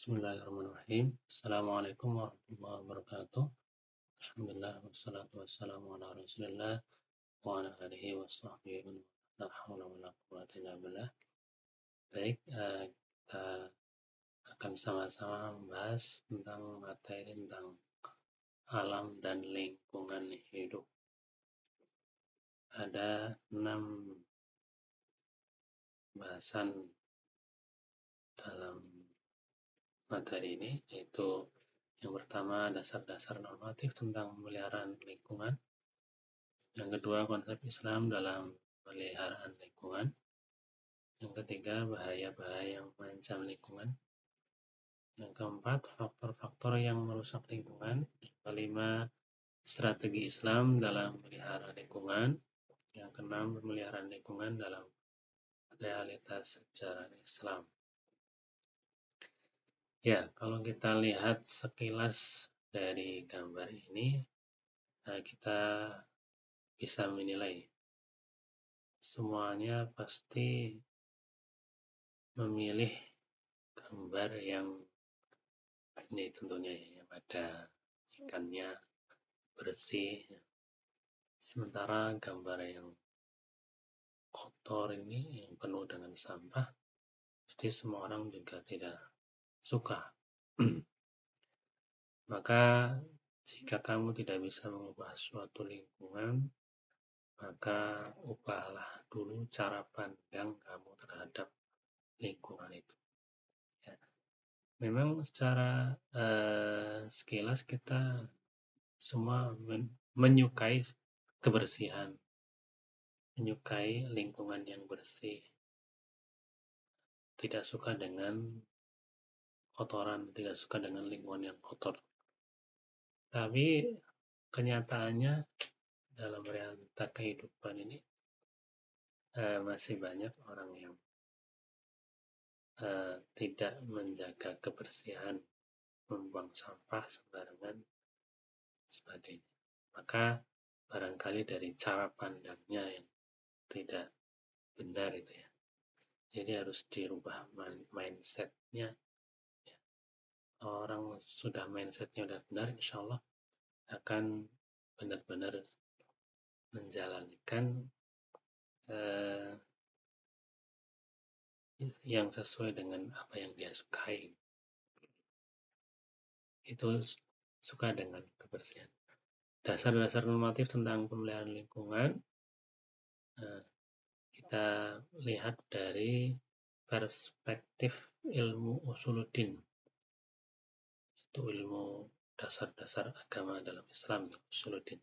Bismillahirrahmanirrahim. Assalamualaikum warahmatullahi wabarakatuh. Alhamdulillah wassalatu wassalamu ala Rasulillah wa ala alihi wa sahbihi wa la haula wa la quwwata illa billah. Baik, kita akan sama-sama membahas tentang materi tentang alam dan lingkungan hidup. Ada 6 bahasan dalam materi ini, yaitu yang pertama dasar-dasar normatif tentang pemeliharaan lingkungan. Yang kedua, konsep Islam dalam pemeliharaan lingkungan. Yang ketiga, bahaya-bahaya yang mengancam lingkungan. Yang keempat, faktor-faktor yang merusak lingkungan. Yang kelima, strategi Islam dalam memelihara lingkungan. Yang keenam, pemeliharaan lingkungan dalam realitas sejarah Islam. Ya, kalau kita lihat sekilas dari gambar ini, kita bisa menilai semuanya pasti memilih gambar yang ini tentunya yang ada ikannya bersih, sementara gambar yang kotor ini yang penuh dengan sampah pasti semua orang juga tidak suka. Maka jika kamu tidak bisa mengubah suatu lingkungan, maka ubahlah dulu cara pandang kamu terhadap lingkungan itu. Ya. Memang secara sekilas kita semua menyukai kebersihan, menyukai lingkungan yang bersih, tidak suka dengan kotoran, tidak suka dengan lingkungan yang kotor. Tapi kenyataannya dalam realita kehidupan ini masih banyak orang yang tidak menjaga kebersihan, membuang sampah sembarangan, sebagainya. Maka barangkali dari cara pandangnya yang tidak benar itu ya. Jadi harus dirubah mindset-nya. Ya. Orang sudah mindset-nya udah benar, insya Allah akan benar-benar menjalankan yang sesuai dengan apa yang dia sukai. Itu suka dengan kebersihan. Dasar-dasar normatif tentang pemeliharaan lingkungan kita lihat dari perspektif ilmu usuluddin. Itu ilmu dasar-dasar agama dalam Islam, usuluddin.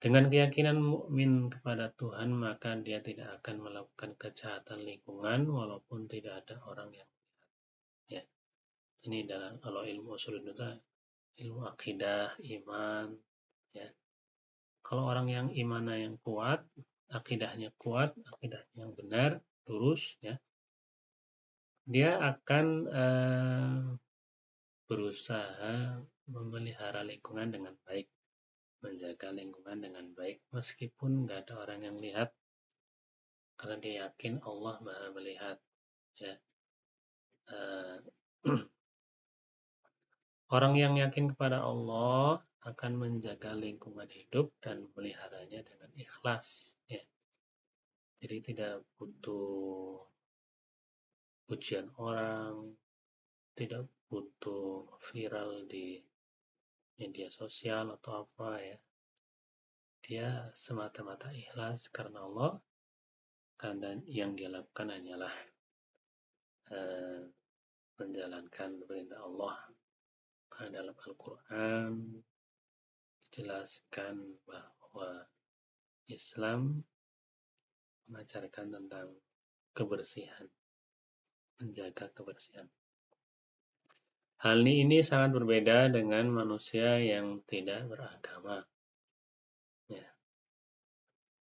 Dengan keyakinan mukmin kepada Tuhan, maka dia tidak akan melakukan kejahatan lingkungan walaupun tidak ada orang yang melihat. Ya. Ini dalam kalau ilmu usuluddin itu ilmu akidah, iman, ya. Kalau orang yang imannya yang kuat, akidahnya yang benar, lurus, ya. Dia akan berusaha memelihara lingkungan dengan baik, menjaga lingkungan dengan baik, meskipun nggak ada orang yang lihat, karena dia yakin Allah Maha melihat. Ya. Orang yang yakin kepada Allah akan menjaga lingkungan hidup dan memeliharanya dengan ikhlas. Ya. Jadi tidak butuh pujian orang, tidak butuh viral di media sosial atau apa ya. Dia semata-mata ikhlas karena Allah, karena yang dia lakukan hanyalah menjalankan perintah Allah. Karena dalam Al-Quran dijelaskan bahwa Islam mengajarkan tentang kebersihan, menjaga kebersihan. Hal ini sangat berbeda dengan manusia yang tidak beragama. Ya.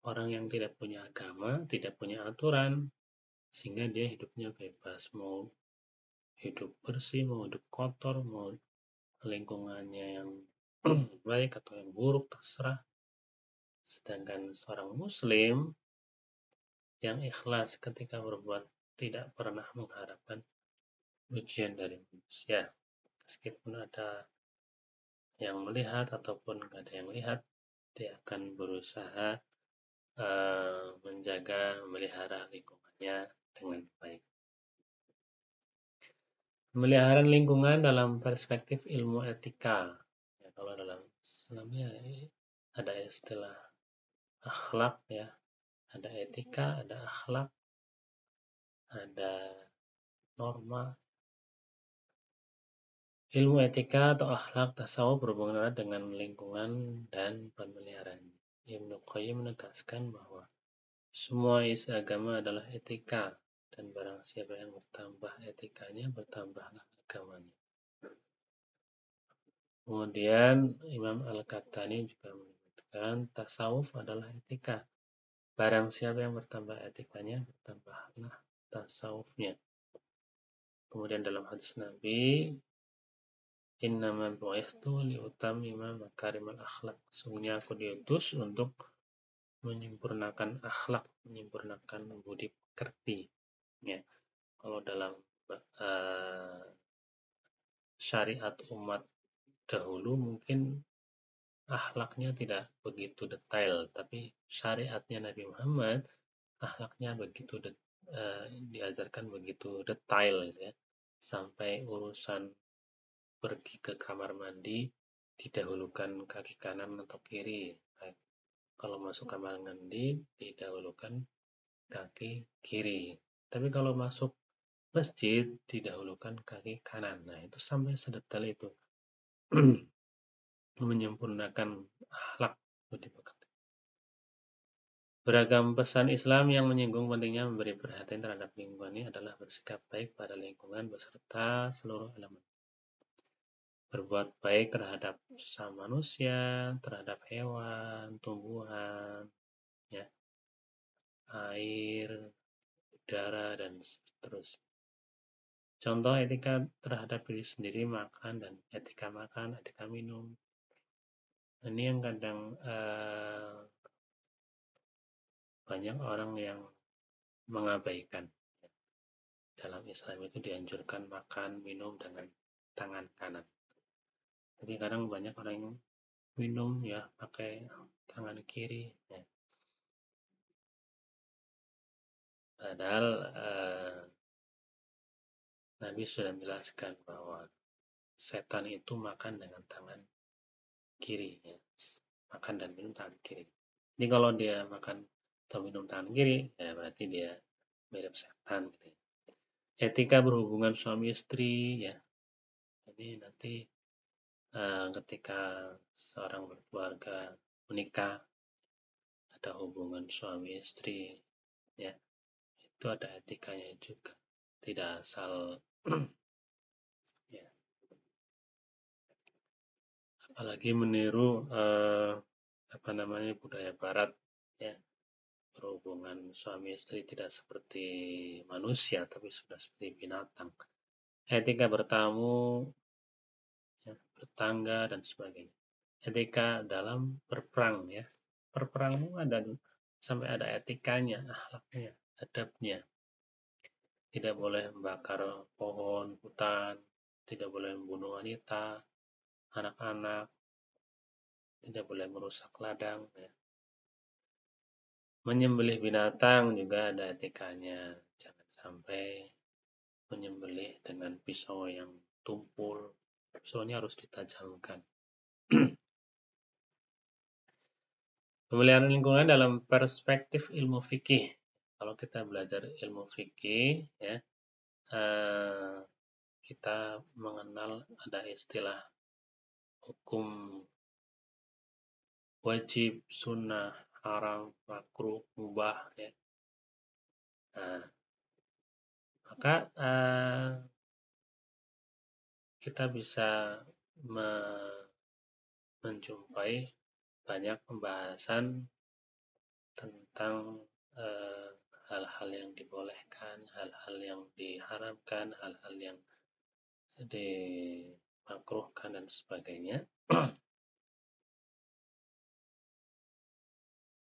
Orang yang tidak punya agama, tidak punya aturan, sehingga dia hidupnya bebas, mau hidup bersih, mau hidup kotor, mau lingkungannya yang baik atau yang buruk, terserah. Sedangkan seorang muslim yang ikhlas ketika berbuat tidak pernah mengharapkan ujian dari manusia. Meskipun ada yang melihat ataupun nggak ada yang lihat, dia akan berusaha menjaga, memelihara lingkungannya dengan baik. Pemeliharaan lingkungan dalam perspektif ilmu etika. Ya, kalau dalam Islamnya ada istilah akhlak ya, ada etika, ada akhlak, ada norma. Ilmu etika atau akhlak tasawuf berhubungan erat dengan lingkungan dan pemeliharaan. Ibnu Qayyim menegaskan bahwa semua isi agama adalah etika, dan barang siapa yang bertambah etikanya, bertambahlah agamanya. Kemudian Imam Al-Qahtani juga menyebutkan tasawuf adalah etika. Barang siapa yang bertambah etikanya, bertambahlah tasawufnya. Kemudian dalam hadis Nabi, innama bu'istu liutammima makarimal akhlak. Sungguhnya aku diutus untuk menyempurnakan akhlak, menyempurnakan budi pekerti. Ya. Kalau dalam syariat umat dahulu mungkin akhlaknya tidak begitu detail, tapi syariatnya Nabi Muhammad akhlaknya begitu diajarkan begitu detail gitu ya. Sampai urusan pergi ke kamar mandi didahulukan kaki kanan atau kiri. Kalau masuk kamar mandi didahulukan kaki kiri. Tapi kalau masuk masjid didahulukan kaki kanan. Nah, itu sampai sedetail itu. Menyempurnakan akhlak budi pekerti. Beragam pesan Islam yang menyinggung pentingnya memberi perhatian terhadap lingkungan ini adalah bersikap baik pada lingkungan beserta seluruh elemen. Berbuat baik terhadap sesama manusia, terhadap hewan, tumbuhan, ya, air, udara, dan seterusnya. Contoh etika terhadap diri sendiri, makan, dan etika makan, etika minum. Ini yang kadang banyak orang yang mengabaikan. Dalam Islam itu dianjurkan makan, minum dengan tangan kanan. Tapi kadang banyak orang yang minum ya pakai tangan kiri. Ya. Padahal Nabi sudah menjelaskan bahwa setan itu makan dengan tangan kiri. Ya. Makan dan minum tangan kiri. Jadi kalau dia makan atau minum tangan kiri, ya berarti dia mirip setan. Gitu. Etika berhubungan suami istri, ya. Jadi nanti ketika seorang berkeluarga menikah, ada hubungan suami istri, ya itu ada etikanya juga, tidak asal ya, apalagi meniru budaya Barat, ya berhubungan suami istri tidak seperti manusia tapi sudah seperti binatang. Etika bertamu, ya, bertangga dan sebagainya. Etika dalam berperang, ya berperang ada sampai ada etikanya, akhlaknya, adabnya. Tidak boleh membakar pohon, hutan, tidak boleh membunuh wanita, anak-anak, tidak boleh merusak ladang. Ya. Menyembelih binatang juga ada etikanya. Jangan sampai menyembelih dengan pisau yang tumpul. Pisaunya harus ditajamkan. Pemeliharaan lingkungan dalam perspektif ilmu fikih. Kalau kita belajar ilmu fikih, ya, kita mengenal ada istilah hukum wajib, sunnah, haram, makruh, mubah, ya. Nah, maka kita bisa menjumpai banyak pembahasan tentang hal-hal yang dibolehkan, hal-hal yang diharamkan, hal-hal yang dimakruhkan dan sebagainya.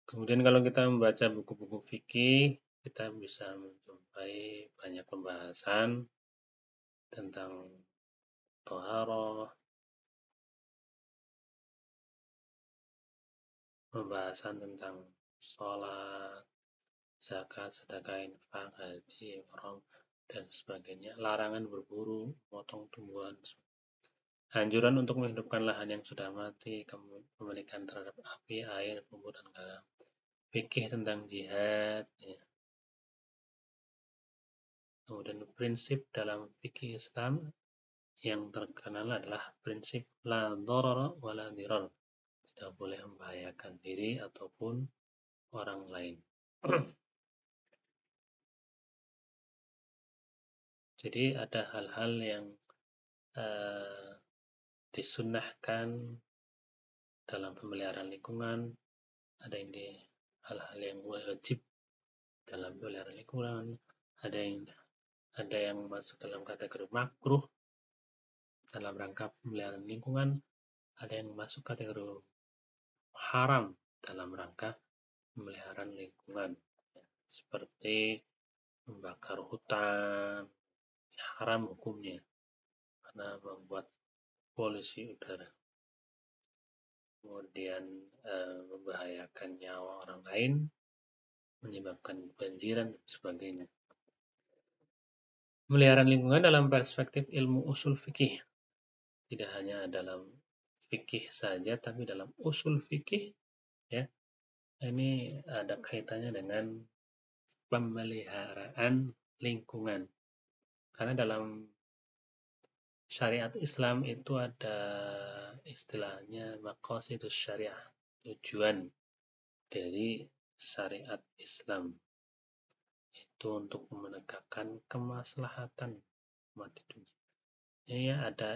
Kemudian kalau kita membaca buku-buku fikih, kita bisa menjumpai banyak pembahasan tentang thaharah, pembahasan tentang sholat, zakat, sedekah, infak, haji, ihram, dan sebagainya. Larangan berburu, potong tumbuhan. Anjuran untuk menghidupkan lahan yang sudah mati, kepemilikan terhadap api, air, bumbu, dan garam. Fikih tentang jihad. Ya. Kemudian prinsip dalam fikih Islam yang terkenal adalah prinsip la dharara wa la dirar. Tidak boleh membahayakan diri ataupun orang lain. Jadi ada hal-hal yang disunnahkan dalam pemeliharaan lingkungan, ada yang hal-hal yang wajib dalam pemeliharaan lingkungan, ada yang masuk dalam kategori makruh dalam rangka pemeliharaan lingkungan, ada yang masuk kategori haram dalam rangka pemeliharaan lingkungan, seperti membakar hutan, haram hukumnya karena membuat polusi udara, kemudian membahayakan nyawa orang lain, menyebabkan banjiran dan sebagainya. Pemeliharaan lingkungan dalam perspektif ilmu usul fikih, tidak hanya dalam fikih saja, tapi dalam usul fikih, ya, ini ada kaitannya dengan pemeliharaan lingkungan. Karena dalam syariat Islam itu ada istilahnya maqasidus syariah, tujuan dari syariat Islam itu untuk menegakkan kemaslahatan umat di dunia. Ini ada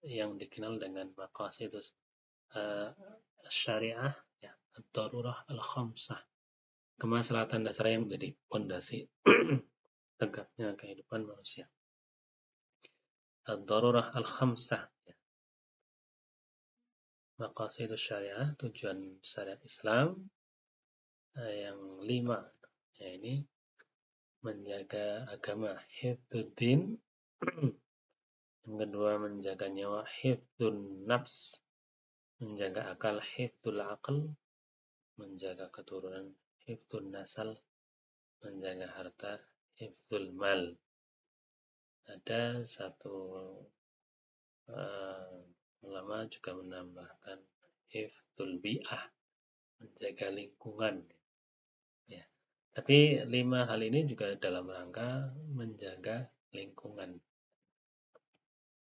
yang dikenal dengan maqasidus syariah, ya, ad-darurah al-khamsah, kemaslahatan dasar yang menjadi fondasi tegaknya kehidupan manusia. Ad-darurah al-khamsah, ya. Maqasidus syariah, tujuan syariat Islam yang 5, ya, ini menjaga agama, hifdzuddin. Yang kedua, menjaga nyawa, hifdzun nafs, menjaga akal, hifdzul aql, menjaga keturunan, hifdzun nasal, menjaga harta, hifdzul mal. Ada satu ulama juga menambahkan hifdzul bi'ah, menjaga lingkungan. Ya. Tapi 5 hal ini juga dalam rangka menjaga lingkungan.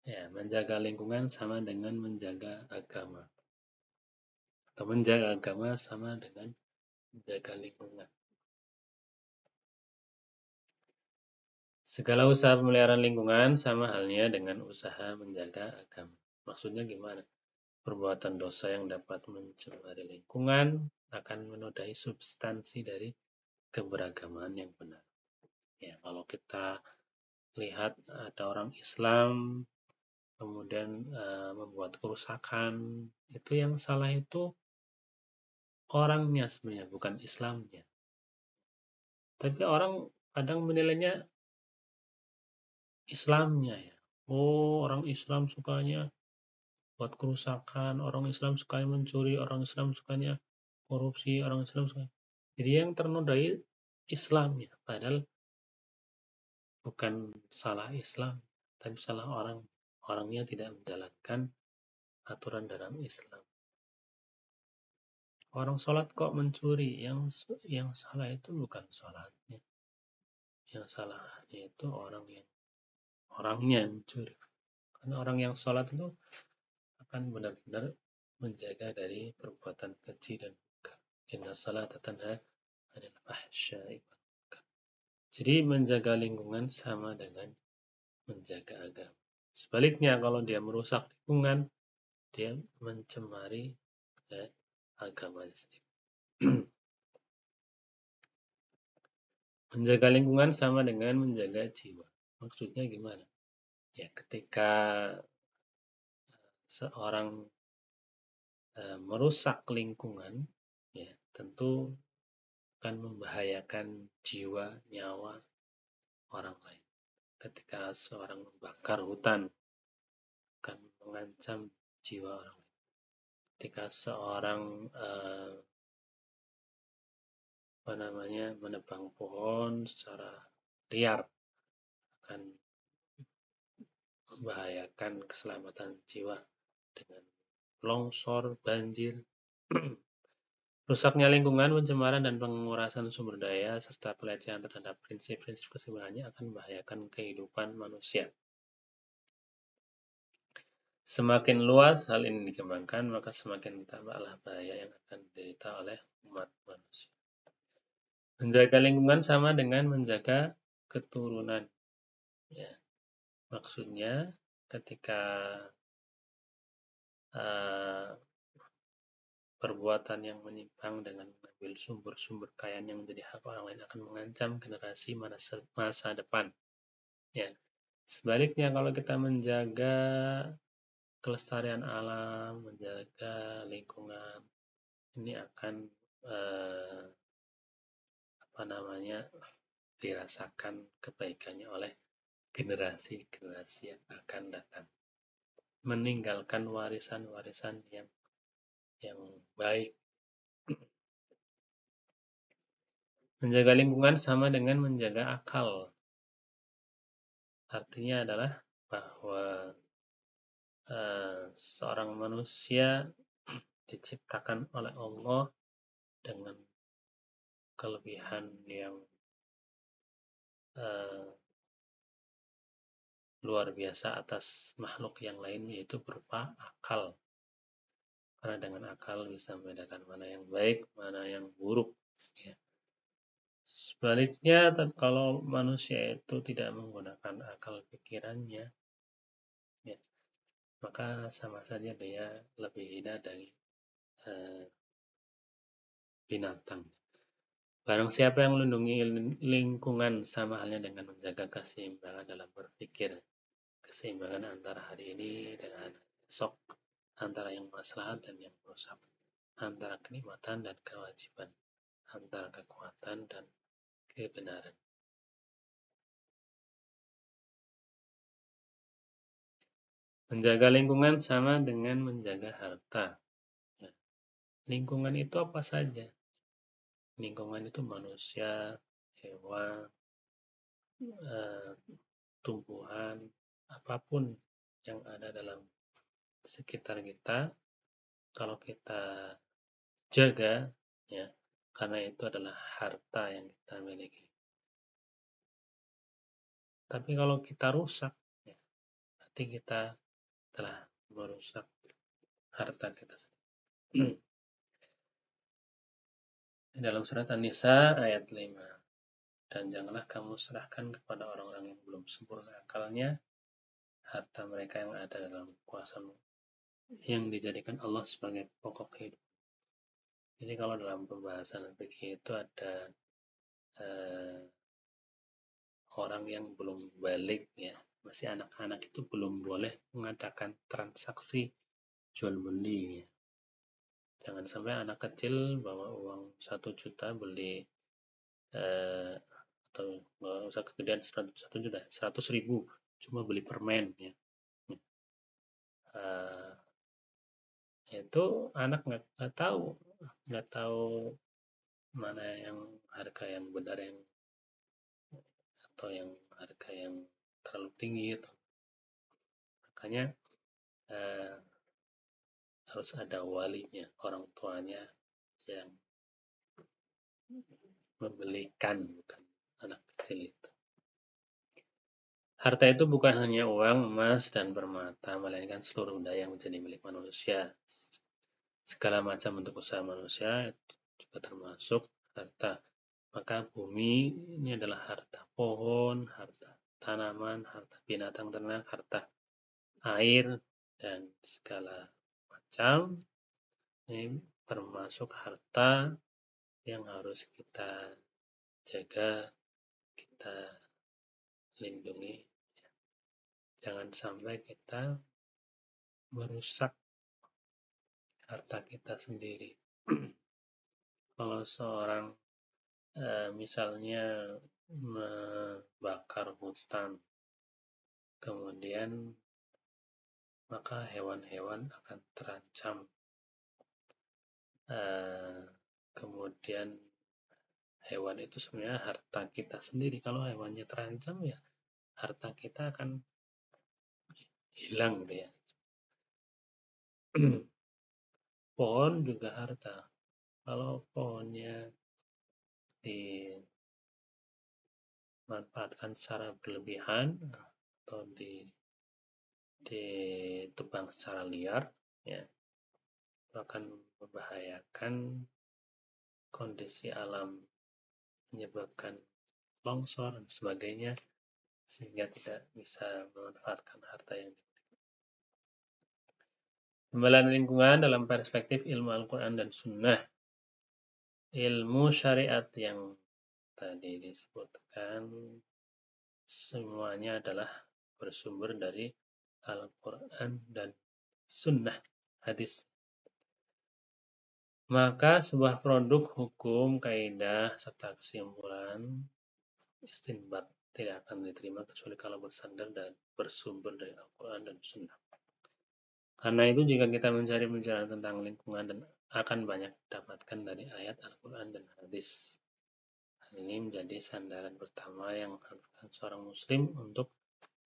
Ya, menjaga lingkungan sama dengan menjaga agama. Atau menjaga agama sama dengan menjaga lingkungan. Segala usaha pemeliharaan lingkungan sama halnya dengan usaha menjaga agama. Maksudnya gimana? Perbuatan dosa yang dapat mencemari lingkungan akan menodai substansi dari keberagaman yang benar. Ya, kalau kita lihat ada orang Islam kemudian membuat kerusakan, itu yang salah itu orangnya sebenarnya, bukan Islamnya. Tapi orang kadang menilainya Islamnya, ya. Oh, orang Islam sukanya buat kerusakan, orang Islam sukanya mencuri, orang Islam sukanya korupsi, orang Islam sukanya. Jadi yang ternodai Islamnya, padahal bukan salah Islam, tapi salah orang. Orangnya tidak menjalankan aturan dalam Islam. Orang sholat kok mencuri, yang salah itu bukan sholatnya. Yang salahnya itu orangnya yang mencuri. Karena orang yang sholat itu akan benar-benar menjaga dari perbuatan keji dan munkar. Inna salata tanha 'anil fahsya'i wal munkar. Jadi menjaga lingkungan sama dengan menjaga agama. Sebaliknya kalau dia merusak lingkungan, dia mencemari agamanya sendiri. Menjaga lingkungan sama dengan menjaga jiwa. Maksudnya gimana? Ya, ketika seorang merusak lingkungan, ya tentu akan membahayakan jiwa, nyawa orang lain. ketika seorang membakar hutan akan mengancam jiwa orang. Ketika seorang menebang pohon secara liar akan membahayakan keselamatan jiwa dengan longsor, banjir, rusaknya lingkungan, pencemaran dan pengurasan sumber daya, serta pelecehan terhadap prinsip-prinsip keseimbangannya akan membahayakan kehidupan manusia. Semakin luas hal ini dikembangkan, maka semakin tambahlah bahaya yang akan diderita oleh umat manusia. Menjaga lingkungan sama dengan menjaga keturunan. Ya. Maksudnya, ketika perbuatan yang menyimpang dengan mengambil sumber-sumber kekayaan yang menjadi hak orang lain akan mengancam generasi masa depan. Ya. Sebaliknya, kalau kita menjaga kelestarian alam, menjaga lingkungan, ini akan dirasakan kebaikannya oleh generasi-generasi yang akan datang. Meninggalkan warisan-warisan yang baik. Menjaga lingkungan sama dengan menjaga akal. Artinya adalah bahwa seorang manusia diciptakan oleh Allah dengan kelebihan yang luar biasa atas makhluk yang lain, yaitu berupa akal. Karena dengan akal bisa membedakan mana yang baik, mana yang buruk. Ya. Sebaliknya, kalau manusia itu tidak menggunakan akal pikirannya, ya, maka sama saja dia lebih hina dari binatang. Barang siapa yang melindungi lingkungan sama halnya dengan menjaga keseimbangan dalam berpikir. Keseimbangan antara hari ini dan esok, antara yang maslahat dan yang merusak, antara kenikmatan dan kewajiban, antara kekuatan dan kebenaran. Menjaga lingkungan sama dengan menjaga harta. Ya. Lingkungan itu apa saja? Lingkungan itu manusia, hewan, tumbuhan, apapun yang ada dalam sekitar kita, kalau kita jaga, ya, karena itu adalah harta yang kita miliki. Tapi kalau kita rusak, ya, berarti kita telah merusak harta kita sendiri. Dalam surat An-Nisa ayat 5. Dan janganlah kamu serahkan kepada orang-orang yang belum sempurna akalnya harta mereka yang ada dalam kuasamu, yang dijadikan Allah sebagai pokok hidup. Jadi kalau dalam pembahasan fikih itu ada orang yang belum balik, ya, masih anak-anak, itu belum boleh mengadakan transaksi jual beli. Ya. Jangan sampai anak kecil bawa uang 1 juta beli atau nggak usah kegedean 1 juta, 100.000 cuma beli permen, ya. Itu anak nggak tahu mana yang harga yang benar atau yang harga yang terlalu tinggi itu. Makanya harus ada walinya, orang tuanya yang membelikan, bukan anak kecil itu. Harta itu bukan hanya uang, emas, dan permata, melainkan seluruh daya yang menjadi milik manusia. Segala macam bentuk usaha manusia itu juga termasuk harta. Maka bumi ini adalah harta, pohon, harta tanaman, harta binatang ternak, harta air, dan segala macam. Ini termasuk harta yang harus kita jaga, kita lindungi. Jangan sampai kita merusak harta kita sendiri. Kalau seorang misalnya membakar hutan, kemudian maka hewan-hewan akan terancam. Kemudian hewan itu sebenarnya harta kita sendiri. Kalau hewannya terancam, ya harta kita akan hilang gitu ya. Pohon juga harta. Kalau pohonnya dimanfaatkan secara berlebihan atau ditebang secara liar, ya, itu akan membahayakan kondisi alam, menyebabkan longsor dan sebagainya, sehingga tidak bisa memanfaatkan harta yang dimiliki. Pembelajaran lingkungan dalam perspektif ilmu Al-Quran dan Sunnah. Ilmu syariat yang tadi disebutkan semuanya adalah bersumber dari Al-Quran dan Sunnah, hadis. Maka sebuah produk hukum, kaidah, serta kesimpulan istinbat tidak akan diterima kecuali kalau bersandar dan bersumber dari Al-Quran dan Sunnah. Karena itu jika kita mencari pembicaraan tentang lingkungan dan akan banyak dapatkan dari ayat Al-Quran dan hadis. Hal ini menjadi sandaran pertama yang mengharuskan seorang muslim untuk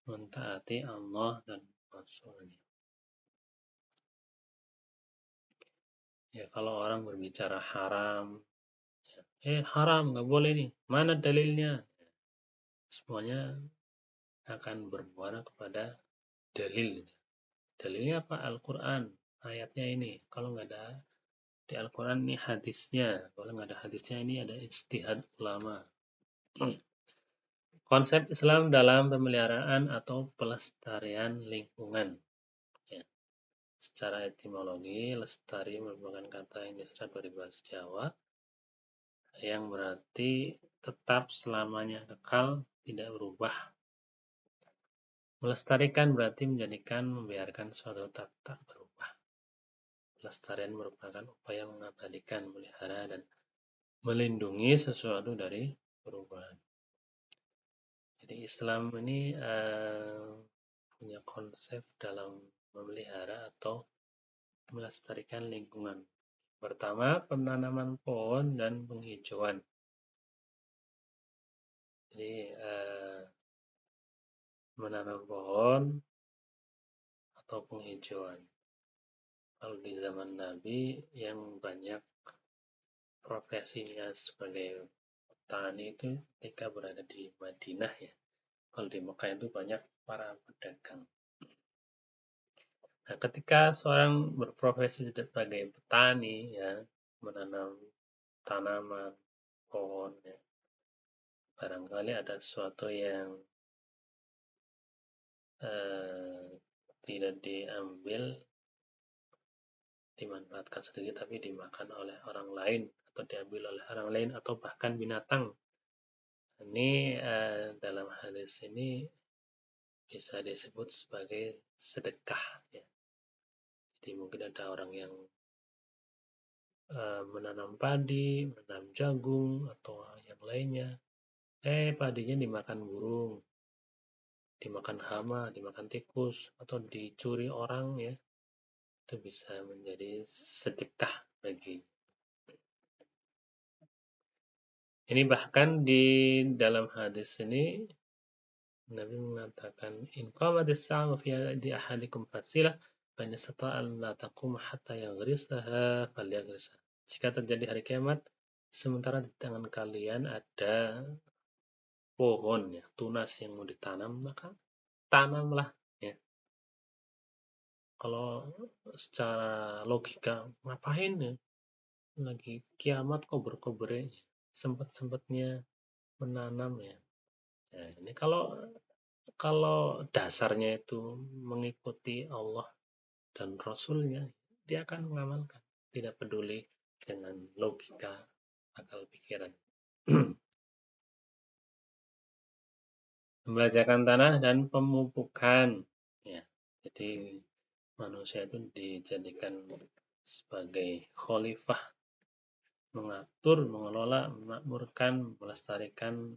mentaati Allah dan Rasul-Nya. Ya, kalau orang berbicara haram, haram, nggak boleh nih, mana dalilnya? Semuanya akan bermuara kepada dalil. Dalilnya apa? Al-Quran, ayatnya ini. Kalau nggak ada di Al-Quran, ini hadisnya. Kalau nggak ada hadisnya, ini ada ijtihad ulama. Konsep Islam dalam pemeliharaan atau pelestarian lingkungan. Ya. Secara etimologi, lestari merupakan kata yang diserap dari bahasa Jawa yang berarti tetap selamanya kekal, tidak berubah. Melestarikan berarti menjadikan, membiarkan suatu tak berubah. Pelestarian merupakan upaya mengabadikan, melihara, dan melindungi sesuatu dari perubahan. Jadi Islam ini punya konsep dalam memelihara atau melestarikan lingkungan. Pertama, penanaman pohon dan penghijauan. Jadi menanam pohon atau penghijauan. Kalau di zaman Nabi yang banyak profesinya sebagai petani itu ketika berada di Madinah, ya. Kalau di Mekah itu banyak para pedagang. Nah, ketika seorang berprofesi sebagai petani, ya, menanam tanaman, pohon, ya, barangkali ada sesuatu yang tidak diambil, dimanfaatkan sendiri, tapi dimakan oleh orang lain, atau diambil oleh orang lain, atau bahkan binatang. Ini dalam hadis ini bisa disebut sebagai sedekah. Ya. Jadi mungkin ada orang yang menanam padi, menanam jagung, atau yang lainnya. Padinya dimakan burung, dimakan hama, dimakan tikus, atau dicuri orang, ya. Itu bisa menjadi sedekah bagi. Ini bahkan di dalam hadis ini Nabi mengatakan, in qamatis sa'u fi di ahadikum fatsilah fa in istata'a an la taqum hatta yaghrisaha falyaghrisa. Jika terjadi hari kiamat, sementara di tangan kalian ada pohon, ya, tunas yang mau ditanam, maka tanamlah, ya. Kalau secara logika, ngapain, ya? Lagi kiamat kok berkobre, sempat-sempatnya menanam, ya. Nah, ini kalau dasarnya itu mengikuti Allah dan Rasul-Nya, dia akan mengamalkan, tidak peduli dengan logika, akal pikiran. Membajakan tanah dan pemupukan, ya. Jadi manusia itu dijadikan sebagai khalifah, mengatur, mengelola, memakmurkan, melestarikan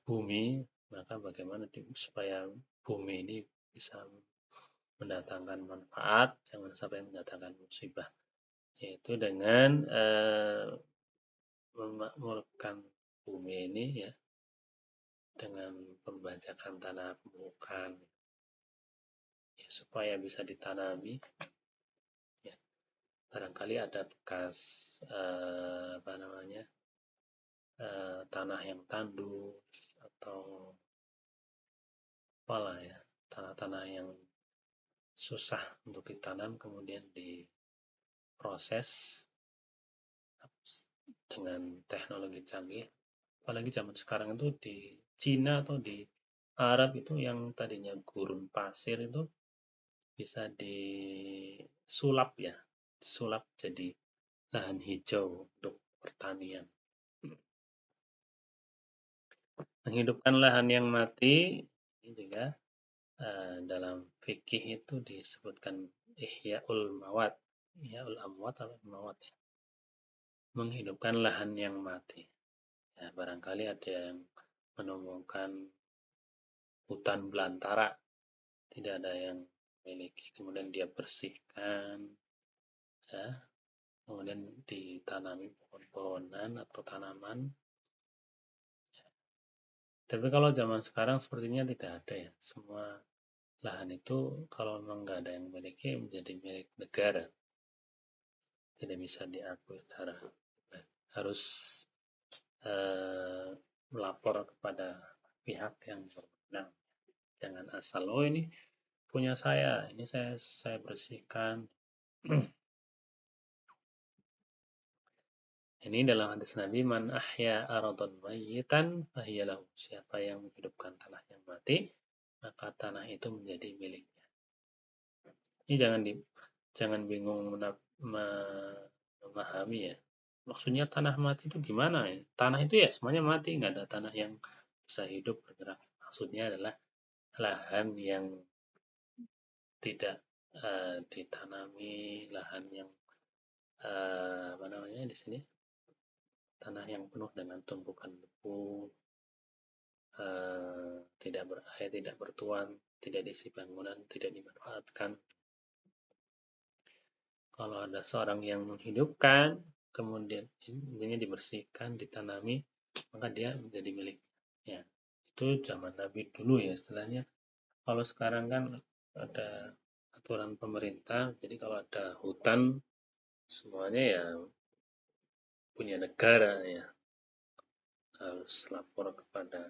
bumi. Maka bagaimana supaya bumi ini bisa mendatangkan manfaat, jangan sampai mendatangkan musibah, yaitu dengan memakmurkan bumi ini ya dengan pembajakan tanah permukaan ya, supaya bisa ditanami ya. Barangkali ada bekas apa namanya tanah yang tandus atau apalah ya, tanah-tanah yang susah untuk ditanam kemudian diproses dengan teknologi canggih. Apalagi zaman sekarang itu di Cina atau di Arab itu yang tadinya gurun pasir itu bisa disulap ya, disulap jadi lahan hijau untuk pertanian. Menghidupkan lahan yang mati ini juga dalam fikih itu disebutkan ihya'ul mawat, ihya'ul amwat atau mawat ya. Menghidupkan lahan yang mati. Ya, barangkali ada yang menemukan hutan belantara, tidak ada yang memiliki, kemudian dia bersihkan, ya, kemudian ditanami pohon-pohonan atau tanaman. Tapi kalau zaman sekarang sepertinya tidak ada ya, semua lahan itu kalau memang nggak ada yang memiliki menjadi milik negara, tidak bisa diakui secara harus melapor kepada pihak yang berwenang. Jangan asal, oh ini punya saya, ini saya bersihkan. Ini dalam hadis Nabi, man ahya aradun mayyitan fahiyalahu. Siapa yang menghidupkan tanah yang mati, maka tanah itu menjadi miliknya. Ini jangan bingung memahami ya. Maksudnya tanah mati itu gimana ya? Tanah itu ya semuanya mati, nggak ada tanah yang bisa hidup bergerak. Maksudnya adalah lahan yang tidak ditanami, lahan yang apa namanya di sini, tanah yang penuh dengan tumpukan debu, tidak berair, tidak bertuan, tidak diisi bangunan, tidak dimanfaatkan. Kalau ada seorang yang menghidupkan, kemudian intinya dibersihkan, ditanami, maka dia menjadi milik. Ya, itu zaman Nabi dulu ya istilahnya. Kalau sekarang kan ada aturan pemerintah, jadi kalau ada hutan semuanya ya punya negara ya, harus lapor kepada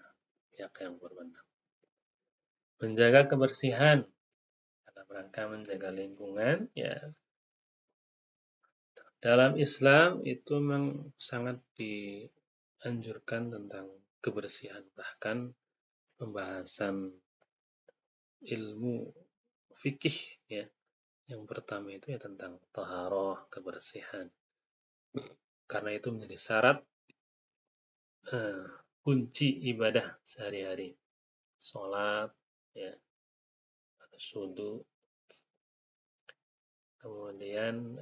pihak yang berwenang. Menjaga kebersihan dalam rangka menjaga lingkungan ya, dalam Islam itu memang sangat dianjurkan tentang kebersihan, bahkan pembahasan ilmu fikih ya, yang pertama itu ya tentang taharah, kebersihan, karena itu menjadi syarat kunci ibadah sehari-hari, sholat ya, sudu. Kemudian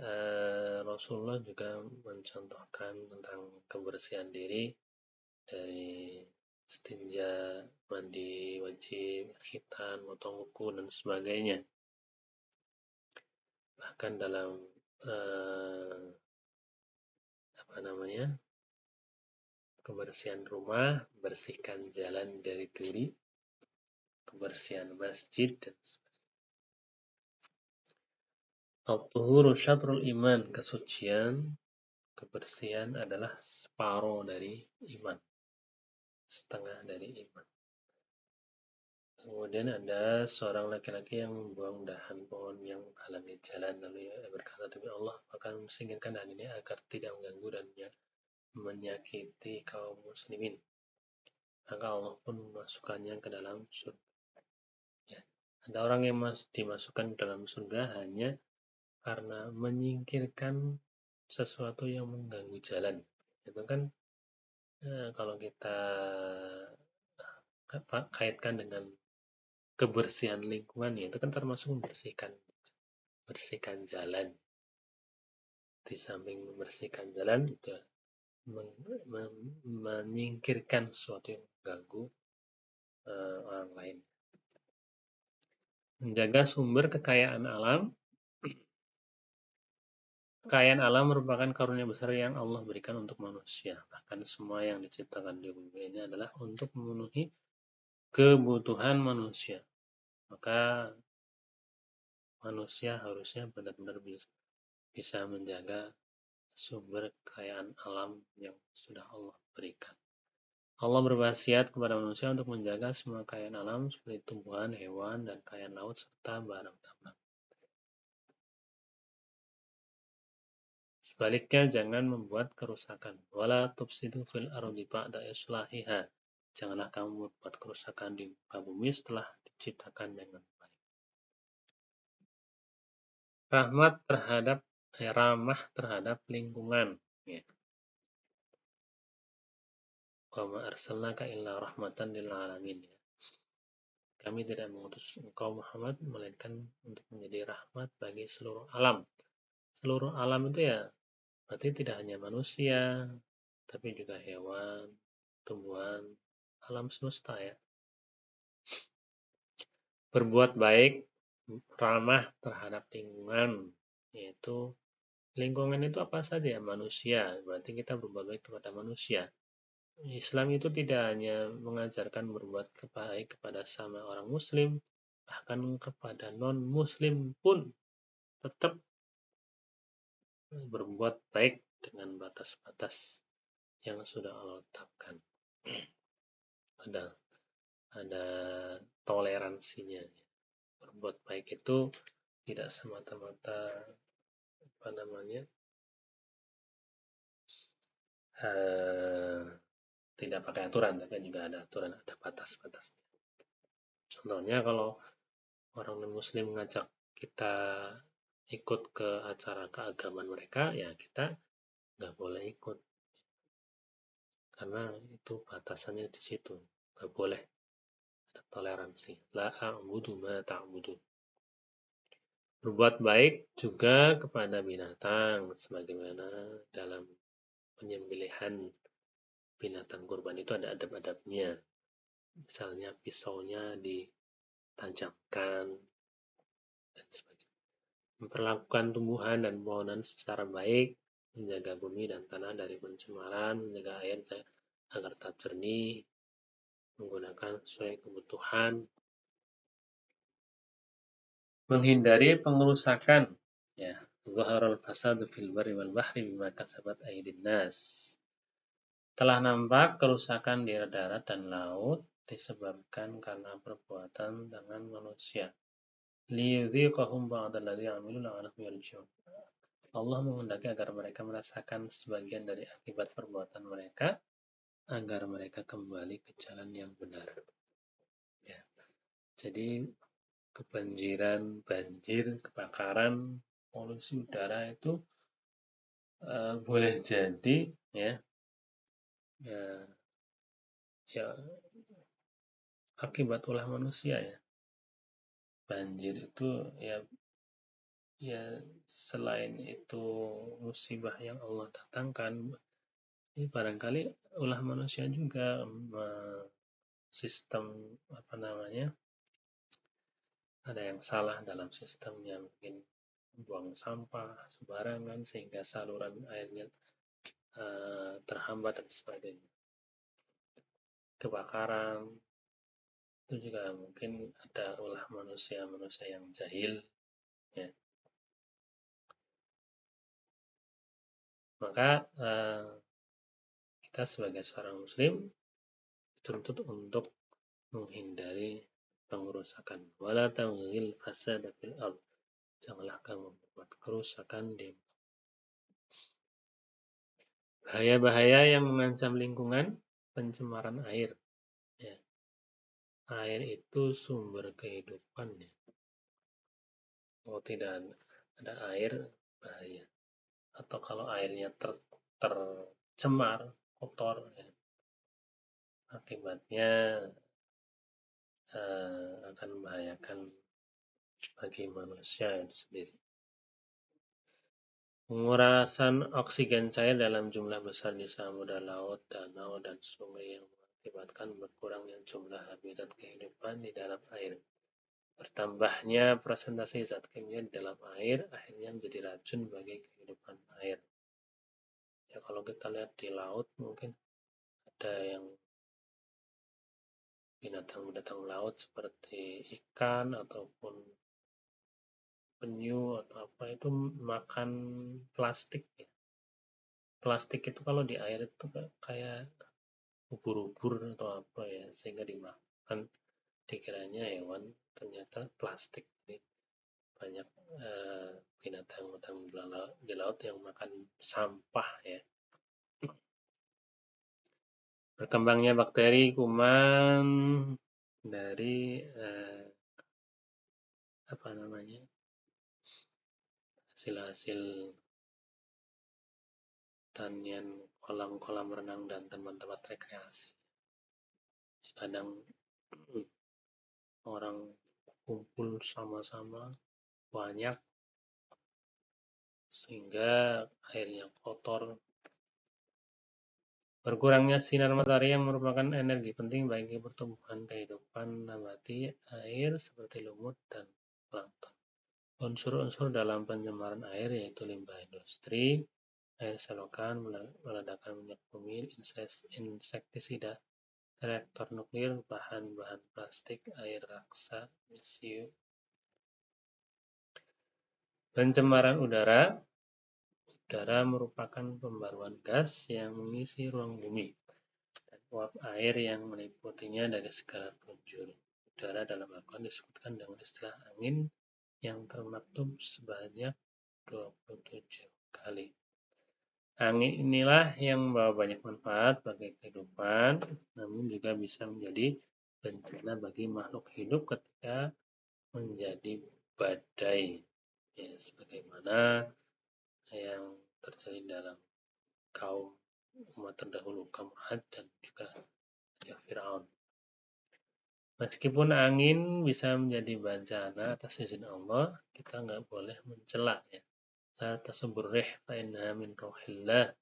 Rasulullah juga mencontohkan tentang kebersihan diri dari istinja, mandi wajib, khitan, motong kuku dan sebagainya. Bahkan dalam apa namanya, kebersihan rumah, bersihkan jalan dari duri, kebersihan masjid dan At-tuhuru syatrul iman, kesucian, kebersihan adalah separuh dari iman, setengah dari iman. Kemudian ada seorang laki-laki yang membuang dahan pohon yang menghalangi jalan, lalu ia berkata, demi Allah akan menyingkirkan dahan ini agar tidak mengganggu dan menyakiti kaum muslimin. Maka Allah pun memasukkannya ke dalam surga. Ya. Ada orang yang dimasukkan ke dalam surga hanya karena menyingkirkan sesuatu yang mengganggu jalan. Itu kan kalau kita kaitkan dengan kebersihan lingkungan ya, itu kan termasuk bersihkan jalan. Di samping membersihkan jalan juga menyingkirkan sesuatu yang mengganggu orang lain. Menjaga sumber kekayaan alam. Kekayaan alam merupakan karunia besar yang Allah berikan untuk manusia. Bahkan semua yang diciptakan di bumi ini adalah untuk memenuhi kebutuhan manusia. Maka manusia harusnya benar-benar bisa menjaga sumber kekayaan alam yang sudah Allah berikan. Allah berwasiat kepada manusia untuk menjaga semua kekayaan alam seperti tumbuhan, hewan, dan kekayaan laut serta barang tambang. Sebaliknya, jangan membuat kerusakan. Wala tufsidu fil ardi ba'da islahiha. Janganlah kamu membuat kerusakan di muka bumi setelah diciptakan dengan baik. Ramah terhadap lingkungan. Ya. Wa ma arsalnaka illa rahmatan lil alamin. Ya. Kami tidak mengutus engkau Muhammad melainkan untuk menjadi rahmat bagi seluruh alam. Seluruh alam itu ya berarti tidak hanya manusia, tapi juga hewan, tumbuhan, alam semesta ya. Berbuat baik, ramah terhadap lingkungan, yaitu lingkungan itu apa saja ya? Manusia, berarti kita berbuat baik kepada manusia. Islam itu tidak hanya mengajarkan berbuat baik kepada sama orang muslim, bahkan kepada non-muslim pun tetap berbuat baik dengan batas-batas yang sudah Allah tetapkan. Ada toleransinya. Berbuat baik itu tidak semata-mata tidak pakai aturan, tapi juga ada aturan, ada batas-batas. Contohnya kalau orang non-muslim mengajak kita ikut ke acara keagamaan mereka, ya kita nggak boleh ikut. Karena itu batasannya di situ. Nggak boleh ada toleransi. La a'budu ma ta'budu. Berbuat baik juga kepada binatang, sebagaimana dalam penyembelihan binatang kurban itu ada adab-adabnya. Misalnya pisaunya ditajamkan dan sebagainya. Memperlakukan tumbuhan dan pohonan secara baik, menjaga bumi dan tanah dari pencemaran, menjaga air agar tetap jernih, menggunakan sesuai kebutuhan, menghindari pengerusakan, ya. Zaharal fasadu fil barri wal bahri bima kasabat aydin nas. Telah nampak kerusakan di darat dan laut disebabkan karena perbuatan tangan manusia. Liyudhiqahum ba'dalladzi 'amilu la'allahum yarji'un. Allah menghendaki agar mereka merasakan sebagian dari akibat perbuatan mereka agar mereka kembali ke jalan yang benar. Ya. Jadi kebanjiran, banjir, kebakaran, polusi udara itu boleh jadi ya, ya ya akibat ulah manusia ya. Banjir itu ya selain itu musibah yang Allah datangkan, ini barangkali ulah manusia juga sistem ada yang salah dalam sistemnya, mungkin buang sampah sembarangan sehingga saluran airnya terhambat dan sebagainya. Kebakaran itu juga mungkin ada ulah manusia yang jahil ya. Maka kita sebagai seorang muslim dituntut untuk menghindari pengerusakan. Wala taghyil fasada fil ard. Janganlah kamu membuat kerusakan di bahaya-bahaya yang mengancam lingkungan, pencemaran air. Ya. Air itu sumber kehidupan. Ya. Kalau tidak ada air, bahaya. Atau kalau airnya tercemar, kotor, ya. Akibatnya akan membahayakan bagi manusia itu sendiri. Pengurasan oksigen cair dalam jumlah besar di samudra, laut, danau, dan sungai yang mengakibatkan berkurangnya jumlah habitat kehidupan di dalam air. Bertambahnya presentasi zat kimia di dalam air akhirnya menjadi racun bagi kehidupan air. Ya kalau kita lihat di laut mungkin ada yang binatang-binatang laut seperti ikan ataupun penyu atau apa itu makan plastik ya. Plastik itu kalau di air itu kayak ubur-ubur atau apa ya, sehingga dimakan dikiranya hewan, ternyata plastik. Jadi banyak binatang-binatang di laut yang makan sampah ya. Berkembangnya bakteri kuman dari apa namanya, hasil-hasil tanian, kolam-kolam renang dan tempat-tempat rekreasi. Kadang orang kumpul sama-sama banyak sehingga airnya kotor. Berkurangnya sinar matahari yang merupakan energi penting bagi pertumbuhan kehidupan nabati air seperti lumut dan plankton. Unsur-unsur dalam pencemaran air yaitu limbah industri, air selokan, meledakan minyak bumi, insektisida, reaktor nuklir, bahan-bahan plastik, air raksa, mesiu. Pencemaran udara. Udara merupakan pembaruan gas yang mengisi ruang bumi dan uap air yang meliputinya dari segala penjuru. Udara dalam Al-Quran disebutkan dengan istilah angin yang termaktub sebanyak 27 kali. Angin inilah yang membawa banyak manfaat bagi kehidupan, namun juga bisa menjadi bencana bagi makhluk hidup ketika menjadi badai. Ya, sebagaimana yang terjadi dalam kaum umat terdahulu, kaum Ad dan juga Raja Firaun. Meskipun angin bisa menjadi bencana atas izin Allah, kita nggak boleh mencela ya. La tasubur rih fa innaha min ruhillah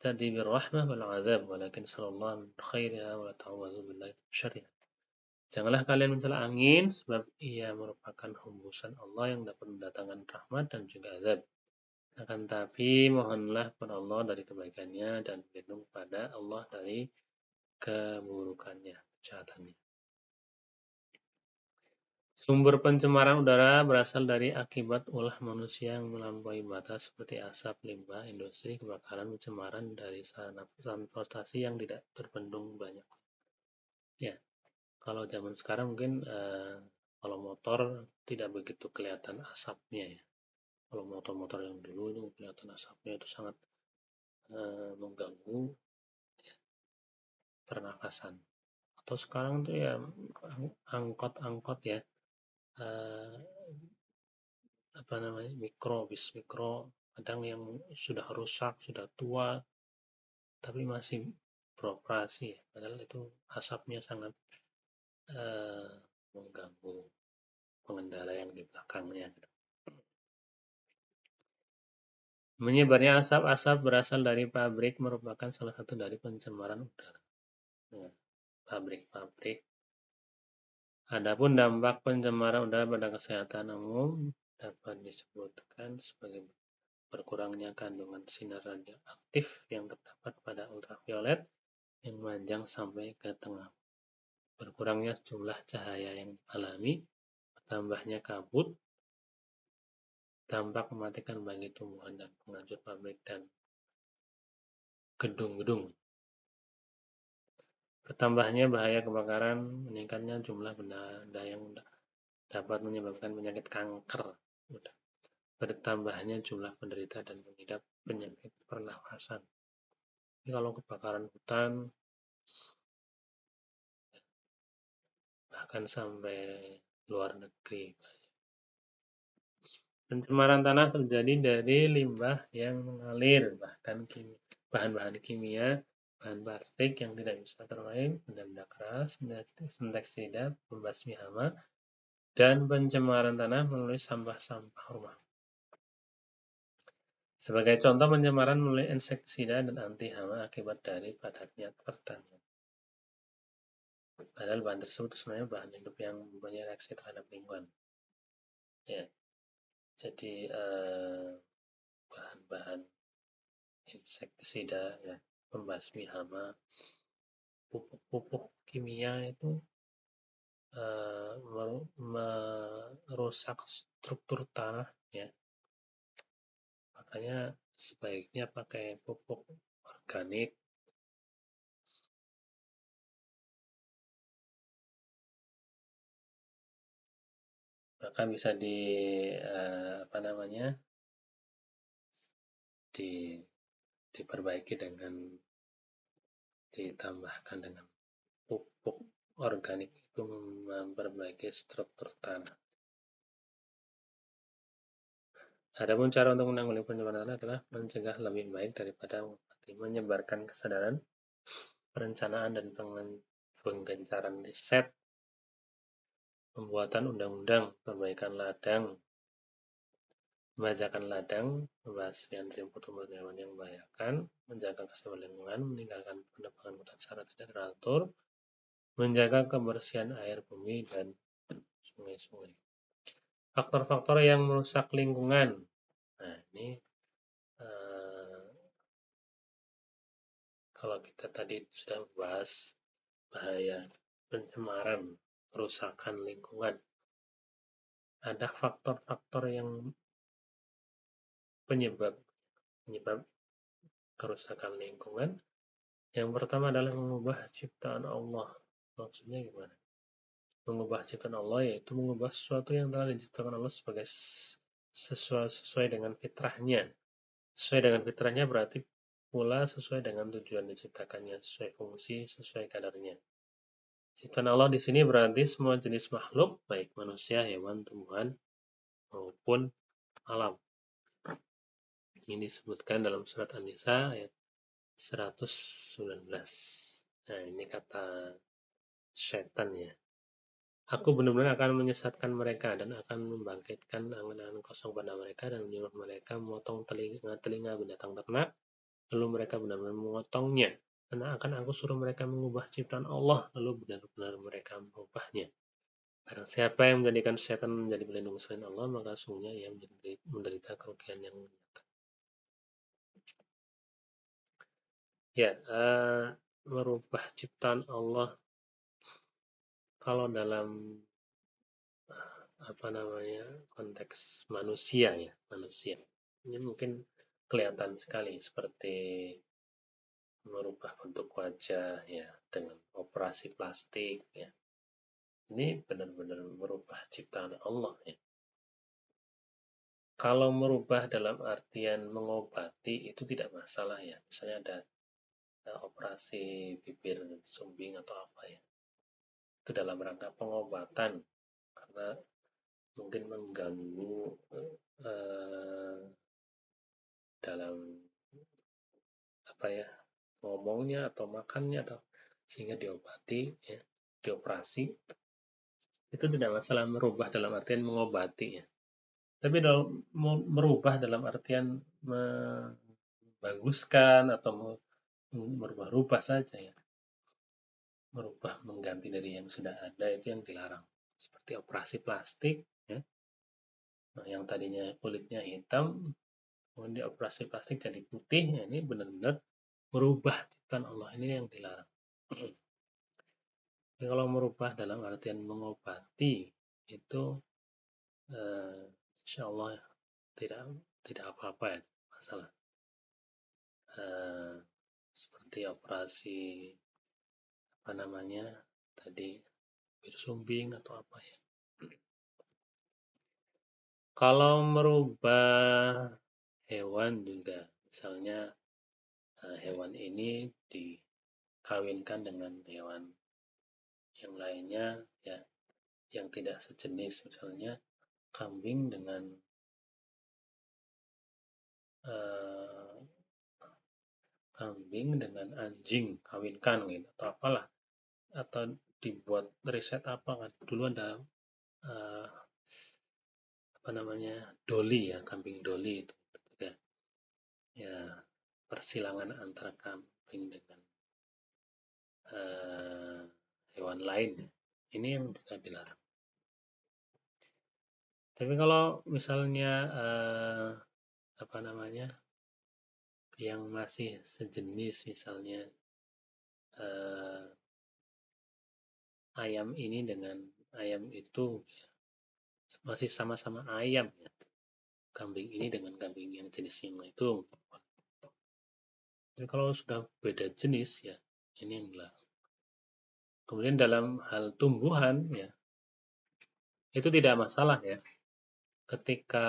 tadi birrahmah wal azab walakin sallallahu min khairiha wa ta'awwadhu billahi syarriha. Janganlah kalian mencela angin sebab ia merupakan hembusan Allah yang dapat mendatangkan rahmat dan juga azab. Akan tapi mohonlah kepada Allah dari kebaikannya dan berlindung pada Allah dari keburukannya, kejahatannya. Sumber pencemaran udara berasal dari akibat ulah manusia yang melampaui batas seperti asap, limbah, industri, kebakaran, pencemaran dari sarana transportasi yang tidak terbendung banyak. Ya, kalau zaman sekarang mungkin kalau motor tidak begitu kelihatan asapnya ya. Kalau motor-motor yang dulu itu kelihatan asapnya itu sangat mengganggu pernafasan. Atau sekarang tuh ya angkot-angkot ya, apa namanya, bis mikro, kadang yang sudah rusak, sudah tua, tapi masih beroperasi ya. Padahal itu asapnya sangat mengganggu pengendara yang di belakangnya. Menyebarnya asap-asap berasal dari pabrik merupakan salah satu dari pencemaran udara. Nah, pabrik-pabrik. Adapun dampak pencemaran udara pada kesehatan umum dapat disebutkan sebagai berkurangnya kandungan sinar radioaktif yang terdapat pada ultraviolet yang memanjang sampai ke tengah. Berkurangnya jumlah cahaya yang alami, bertambahnya kabut, dampak mematikan bagi tumbuhan dan penghancur pabrik dan gedung-gedung. Bertambahnya bahaya kebakaran, meningkatnya jumlah benda yang dapat menyebabkan penyakit kanker. Bertambahnya jumlah penderita dan pengidap penyakit pernafasan. Jadi kalau kebakaran hutan, bahkan sampai luar negeri. Pencemaran tanah terjadi dari limbah yang mengalir, bahkan bahan-bahan kimia, bahan plastik yang tidak bisa terlain, benda-benda keras, insektisida, pembasmi hama, dan pencemaran tanah melalui sampah-sampah rumah. Sebagai contoh pencemaran melalui insektisida dan anti hama akibat dari padatnya pertanian. Padahal bahan tersebut sebenarnya bahan hidup yang mempunyai reaksi terhadap lingkungan. Jadi bahan-bahan insektisida ya, pembasmi hama, pupuk-pupuk kimia itu merusak struktur tanah ya. Makanya sebaiknya pakai pupuk organik. Maka bisa apa namanya, diperbaiki dengan ditambahkan dengan pupuk organik itu memperbaiki struktur tanah. Adapun cara untuk menanggulangi pencemaran tanah adalah mencegah lebih baik daripada mengobati, menyebarkan kesadaran, perencanaan dan penggencaran riset, pembuatan undang-undang, perbaikan ladang, membajakan ladang, pembasmian rumput tumbuhan hewan yang membahayakan, menjaga keseimbangan lingkungan, meninggalkan penebangan hutan secara tidak teratur, menjaga kebersihan air bumi dan sungai-sungai. Faktor-faktor yang merusak lingkungan. Nah, ini kalau kita tadi sudah membahas bahaya pencemaran, kerusakan lingkungan, ada faktor-faktor yang penyebab kerusakan lingkungan. Yang pertama adalah mengubah ciptaan Allah. Maksudnya gimana? Mengubah ciptaan Allah yaitu mengubah sesuatu yang telah diciptakan Allah sebagai sesuai dengan fitrahnya. Sesuai dengan fitrahnya berarti pula sesuai dengan tujuan diciptakannya, sesuai fungsi, sesuai kadarnya. Ciptaan Allah di sini berarti semua jenis makhluk, baik manusia, hewan, tumbuhan, maupun alam. Ini disebutkan dalam surat An-Nisa ayat 119. Nah, ini kata setan ya. Aku benar-benar akan menyesatkan mereka dan akan membangkitkan angan-angan kosong pada mereka dan menyuruh mereka memotong telinga binatang ternak, lalu mereka benar-benar memotongnya. Karena akan aku suruh mereka mengubah ciptaan Allah, lalu benar-benar mereka mengubahnya. Barang siapa yang menjadikan setan menjadi pelindung selain Allah, maka sungguhnya ia menderita kerugian yang nyata. Ya, merubah ciptaan Allah kalau dalam apa namanya konteks manusia ya, manusia. Ini mungkin kelihatan sekali seperti merubah bentuk wajah ya dengan operasi plastik ya. Ini benar-benar merubah ciptaan Allah ya. Kalau merubah dalam artian mengobati itu tidak masalah ya. Misalnya ada operasi bibir sumbing atau apa ya. Itu dalam rangka pengobatan karena mungkin mengganggu dalam apa ya ngomongnya atau makannya atau sehingga diobati ya, dioperasi itu tidak masalah merubah dalam artian mengobati ya. Tapi dalam merubah dalam artian membaguskan atau merubah-rubah saja ya. Merubah mengganti dari yang sudah ada itu yang dilarang. Seperti operasi plastik ya. Nah, yang tadinya kulitnya hitam kemudian dioperasi plastik jadi putih ya, ini benar-benar merubah ciptaan Allah ini yang dilarang. Jadi kalau merubah dalam artian mengobati itu insya Allah tidak tidak apa-apa ya masalah seperti operasi apa namanya tadi sumbing atau apa ya. Kalau merubah hewan juga misalnya hewan ini dikawinkan dengan hewan yang lainnya ya yang tidak sejenis, misalnya kambing dengan anjing kawinkan gitu atau apalah atau dibuat riset apa kan dulu ada apa namanya doli ya kambing doli itu ya, ya persilangan antara kambing dengan hewan lain ini yang juga dilarang. Tapi kalau misalnya apa namanya yang masih sejenis, misalnya eh, ayam ini dengan ayam itu masih sama-sama ayam ya. Kambing ini dengan kambing yang jenis yang itu. Tapi kalau sudah beda jenis ya, ini enggak. Kemudian dalam hal tumbuhan ya, itu tidak masalah ya. Ketika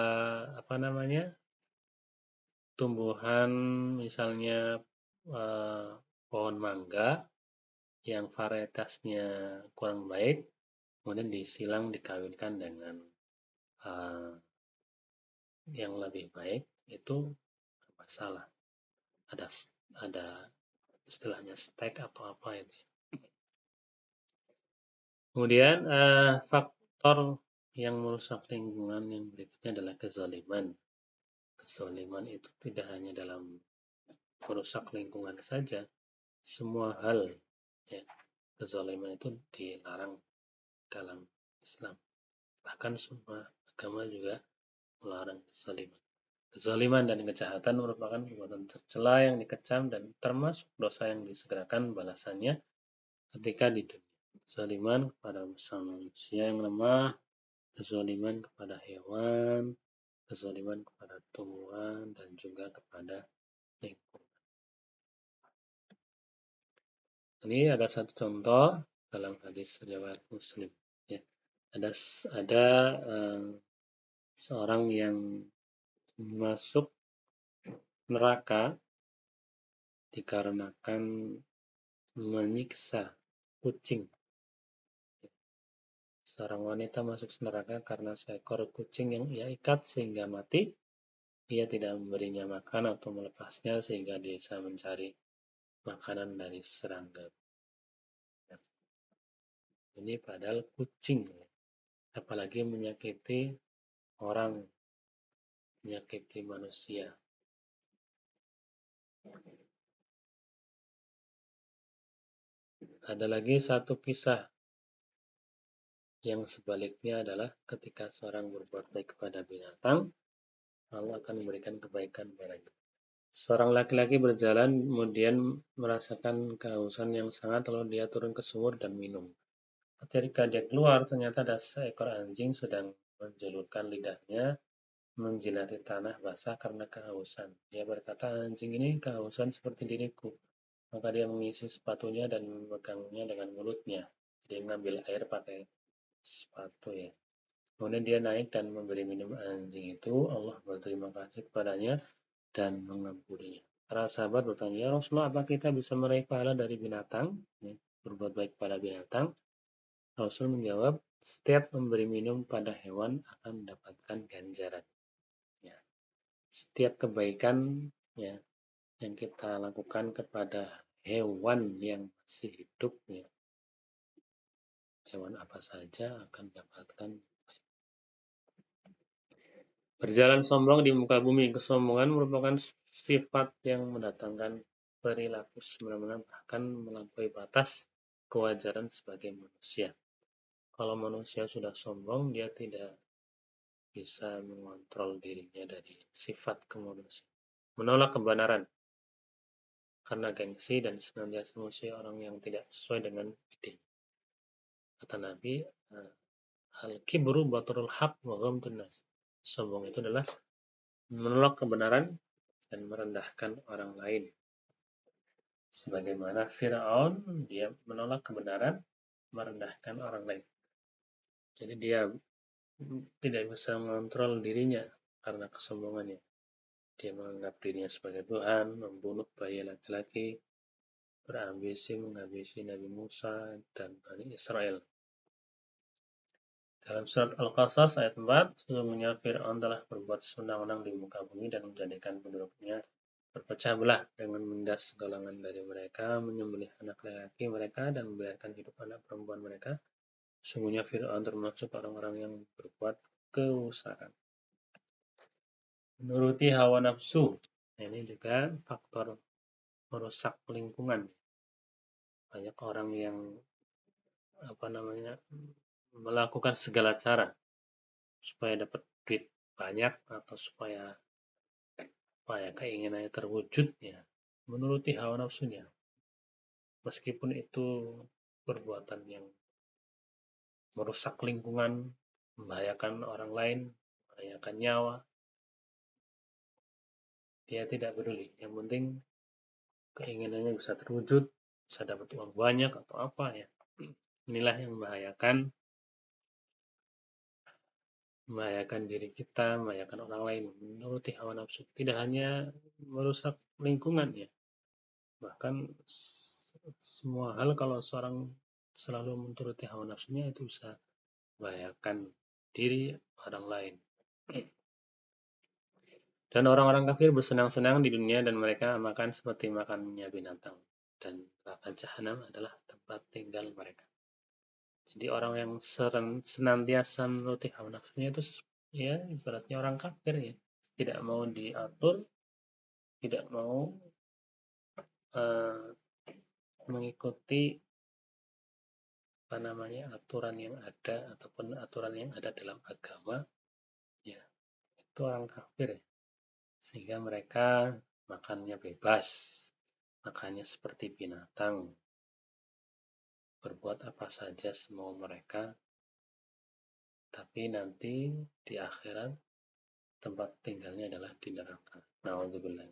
apa namanya tumbuhan misalnya eh, pohon mangga yang varietasnya kurang baik, kemudian disilang dikawinkan dengan eh, yang lebih baik, itu masalah. Ada ada istilahnya stek atau apa itu. Kemudian faktor yang merusak lingkungan yang berikutnya adalah kezaliman. Kezaliman itu tidak hanya dalam merusak lingkungan saja, semua hal ya, kezaliman itu dilarang dalam Islam. Bahkan semua agama juga melarang kezaliman. Kezaliman dan kejahatan merupakan perbuatan tercela yang dikecam dan termasuk dosa yang disegerakan balasannya ketika di dunia. Kezaliman kepada manusia yang lemah, kezaliman kepada hewan, kezaliman kepada tumbuhan, dan juga kepada lingkungan. Ini ada satu contoh dalam hadis riwayat Muslim. Ya. Ada seorang yang masuk neraka dikarenakan menyiksa kucing. Seorang wanita masuk neraka karena seekor kucing yang ia ikat sehingga mati. Ia tidak memberinya makan atau melepasnya sehingga dia bisa mencari makanan dari serangga. Ini padahal kucing, apalagi menyakiti orang, menyakiti manusia. Ada lagi satu kisah yang sebaliknya adalah ketika seorang berbuat baik kepada binatang, Allah akan memberikan kebaikan padanya. Seorang laki-laki berjalan kemudian merasakan kehausan yang sangat lalu dia turun ke sumur dan minum. Ketika dia keluar ternyata ada seekor anjing sedang menjulurkan lidahnya menjilati tanah basah karena kehausan. Dia berkata, anjing ini kehausan seperti diriku. Maka dia mengisi sepatunya dan memegangnya dengan mulutnya. Dia mengambil air pakai sepatu ya. Kemudian dia naik dan memberi minum anjing itu. Allah berterima kasih kepadanya dan mengampuninya. Para sahabat bertanya, ya Rasulullah, apa kita bisa meraih pahala dari binatang? Ya, berbuat baik pada binatang. Rasul menjawab, setiap memberi minum pada hewan akan mendapatkan ganjaran. Ya. Setiap kebaikan ya, yang kita lakukan kepada hewan yang masih hidup, ya, hewan apa saja akan mendapatkan. Berjalan sombong di muka bumi. Kesombongan merupakan sifat yang mendatangkan perilaku semena-mena bahkan melampaui batas kewajaran sebagai manusia. Kalau manusia sudah sombong, dia tidak bisa mengontrol dirinya dari sifat kemanusiaan. Menolak kebenaran karena gengsi dan senantiasa memusuhi orang yang tidak sesuai dengan ide. Kata Nabi, al-kibru baturul haq wa ghamtun nas. Sombong itu adalah menolak kebenaran dan merendahkan orang lain. Sebagaimana Fir'aun, dia menolak kebenaran, merendahkan orang lain. Jadi dia tidak bisa mengontrol dirinya karena kesombongannya. Dia menganggap dirinya sebagai Tuhan, membunuh bayi laki-laki, berambisi menghabisi Nabi Musa dan Bani Israel. Dalam surat Al-Qasas ayat 4, sesungguhnya Fir'aun telah berbuat sewenang-wenang di muka bumi dan menjadikan penduduknya berpecah belah dengan menindas segolongan dari mereka, menyembelih anak laki-laki mereka dan membiarkan hidup anak perempuan mereka. Sesungguhnya Fir'aun termasuk orang-orang yang berbuat kerusakan. Menuruti hawa nafsu, ini juga faktor merusak lingkungan. Banyak orang yang melakukan segala cara supaya dapat duit banyak atau supaya keinginannya terwujud ya, menuruti hawa nafsunya, meskipun itu perbuatan yang merusak lingkungan, membahayakan orang lain, membahayakan nyawa, dia tidak peduli. Yang penting keinginannya bisa terwujud, bisa dapat uang banyak atau apa ya. Inilah yang membahayakan diri kita, membahayakan orang lain, menuruti hawa nafsu. Tidak hanya merusak lingkungan ya, bahkan semua hal kalau seorang selalu menuruti hawa nafsunya itu bisa membahayakan diri orang lain. Dan orang-orang kafir bersenang-senang di dunia dan mereka makan seperti makannya binatang. Dan neraka jahanam adalah tempat tinggal mereka. Jadi orang yang senantiasa menuruti hawa nafsunya itu ya ibaratnya orang kafir ya. Tidak mau diatur, tidak mau uh, mengikuti aturan yang ada ataupun aturan yang ada dalam agama, ya itu orang kafir ya. Sehingga mereka makannya bebas, makannya seperti binatang, berbuat apa saja semau mereka, tapi nanti di akhirat tempat tinggalnya adalah di neraka. Na'udzubillah.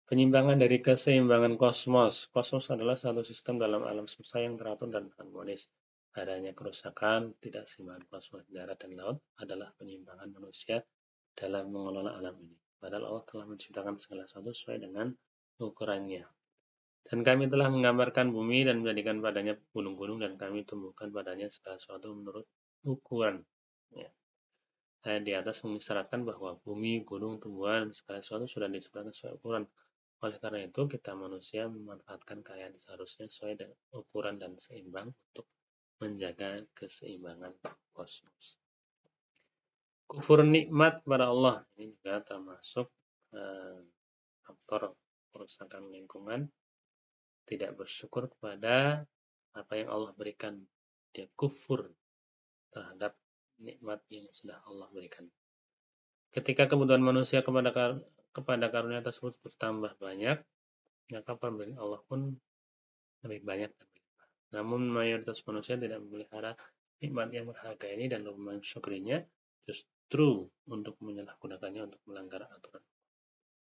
Penyimpangan dari keseimbangan kosmos. Kosmos adalah satu sistem dalam alam semesta yang teratur dan harmonis. Adanya kerusakan, tidak seimbangan kosmos darat dan laut adalah penyimpangan manusia dalam mengelola alam ini. Padahal Allah telah menciptakan segala sesuatu sesuai dengan ukurannya. Dan kami telah menggambarkan bumi dan menjadikan padanya gunung-gunung dan kami tumbuhkan padanya segala sesuatu menurut ukuran. Ya. Di atas mengisyaratkan bahwa bumi, gunung, tumbuhan, segala sesuatu sudah diciptakan sesuai ukuran. Oleh karena itu, kita manusia memanfaatkan kekayaan seharusnya sesuai dengan ukuran dan seimbang untuk menjaga keseimbangan kosmos. Kufur nikmat kepada Allah ini juga termasuk faktor kerusakan lingkungan. Tidak bersyukur kepada apa yang Allah berikan. Dia kufur terhadap nikmat yang sudah Allah berikan. Ketika kebutuhan manusia kepada karunia tersebut bertambah banyak, maka pemberian Allah pun lebih banyak dan berlimpah. Namun mayoritas manusia tidak memelihara nikmat yang berharga ini dan lebih mensyukurinya, justru untuk menyalahgunakannya untuk melanggar aturan.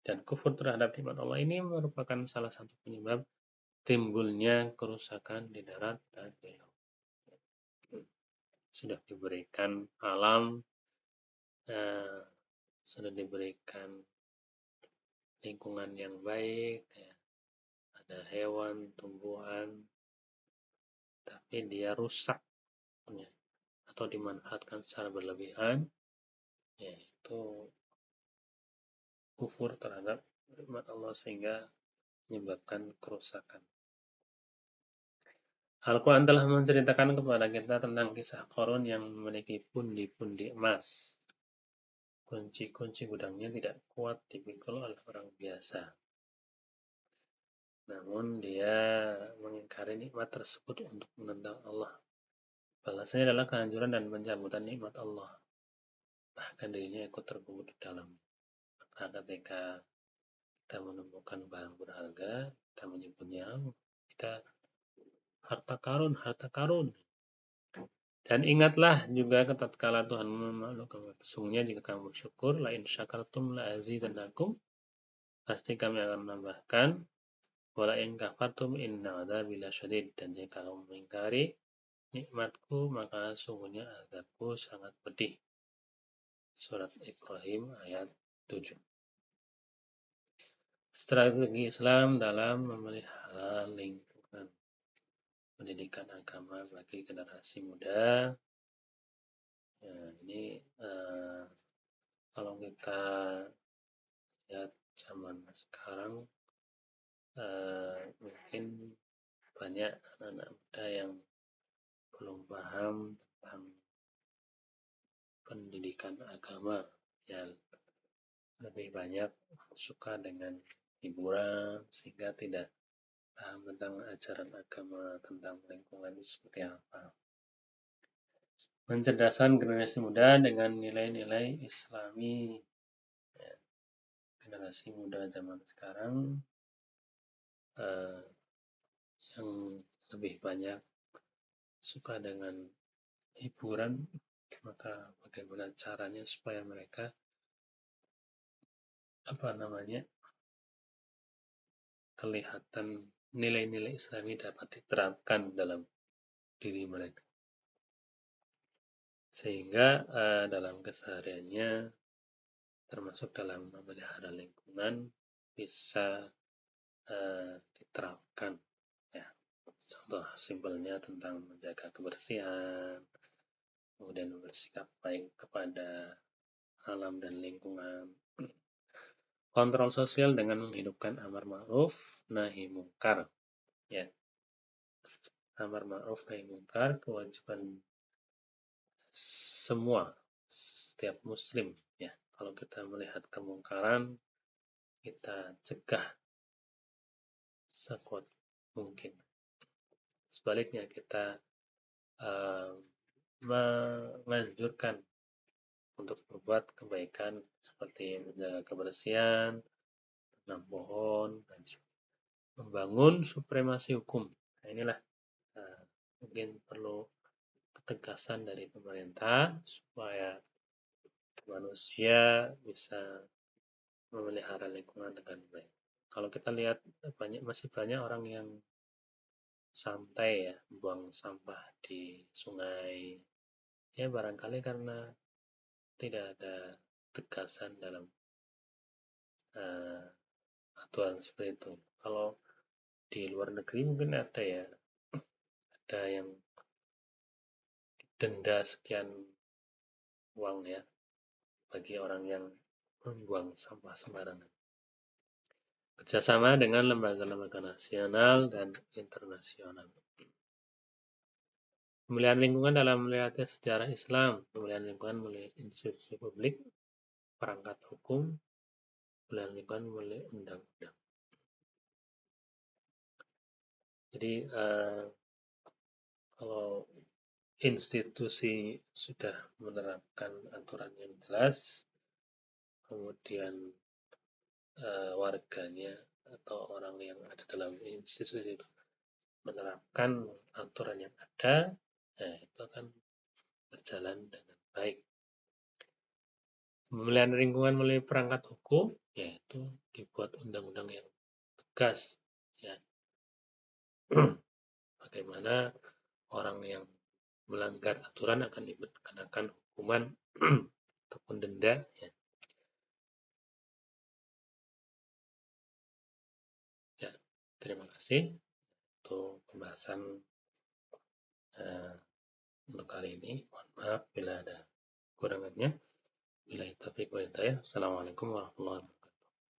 Dan kufur terhadap nikmat Allah ini merupakan salah satu penyebab timbulnya kerusakan di darat dan di laut. Sudah diberikan alam, sudah diberikan lingkungan yang baik, ya. Ada hewan, tumbuhan, tapi dia rusak ya, atau dimanfaatkan secara berlebihan, yaitu kufur terhadap nikmat Allah sehingga menyebabkan kerusakan. Al-Quran telah menceritakan kepada kita tentang kisah Qarun yang memiliki pundi-pundi emas. Kunci-kunci gudangnya tidak kuat dipikul oleh orang biasa. Namun dia mengingkari nikmat tersebut untuk menentang Allah. Balasannya adalah kehancuran dan pencabutan nikmat Allah. Bahkan dirinya ikut terkubur di dalam. Maka ketika kita menemukan barang berharga, kita menyebutnya kita harta karun. Dan ingatlah juga tatkala Tuhan memaklumkan sesungguhnya jika kamu bersyukur, la in syakartum la azidannakum, pasti kami akan menambahkan, wala in kafartum inna adzabi lasyadid, dan jika kamu mengingkari nikmatku maka sungguhnya azabku sangat pedih. Surat Ibrahim ayat 7. Strategi Islam dalam memelihara lingkungan pendidikan agama bagi generasi muda. Ya, ini kalau kita lihat zaman sekarang, mungkin banyak anak-anak muda yang belum paham tentang pendidikan agama, yang lebih banyak suka dengan hiburan sehingga tidak paham tentang ajaran agama, tentang lingkungan itu seperti apa. mencerdaskan generasi muda dengan nilai-nilai Islami. Ya, generasi muda zaman sekarang yang lebih banyak suka dengan hiburan, maka bagaimana caranya supaya mereka kelihatan nilai-nilai Islami dapat diterapkan dalam diri mereka, sehingga dalam kesehariannya termasuk dalam memelihara lingkungan bisa diterapkan. Ya, contoh simpelnya tentang menjaga kebersihan, kemudian bersikap baik kepada alam dan lingkungan. Kontrol sosial dengan menghidupkan amar ma'ruf nahi mungkar. Ya, amar ma'ruf nahi mungkar kewajiban semua, setiap muslim. Ya, kalau kita melihat kemungkaran, kita cegah sekuat mungkin. Sebaliknya kita menganjurkan untuk berbuat kebaikan seperti menjaga kebersihan, menanam pohon, dan membangun supremasi hukum. Nah, inilah mungkin perlu ketegasan dari pemerintah supaya manusia bisa memelihara lingkungan dengan baik. Kalau kita lihat masih banyak orang yang santai ya, buang sampah di sungai. Ya barangkali karena tidak ada tegasan dalam aturan seperti itu. Kalau di luar negeri mungkin ada ya, ada yang denda sekian uang ya bagi orang yang membuang sampah sembarangan. Kerjasama dengan lembaga-lembaga nasional dan internasional. Pemilihan lingkungan dalam melihat sejarah Islam, pemilihan lingkungan melalui institusi publik, perangkat hukum, pemilihan lingkungan melalui undang-undang. Jadi kalau institusi sudah menerapkan aturan yang jelas, kemudian warganya atau orang yang ada dalam institusi itu menerapkan aturan yang ada, itu akan berjalan dengan baik. Pemilihan lingkungan melalui perangkat hukum, yaitu dibuat undang-undang yang tegas, ya. Bagaimana orang yang melanggar aturan akan dikenakan hukuman ataupun denda, ya. Ya, terima kasih untuk pembahasan untuk kali ini. Mohon maaf bila ada kurangannya. Bila taufiq wal hidayah. Assalamualaikum warahmatullahi wabarakatuh.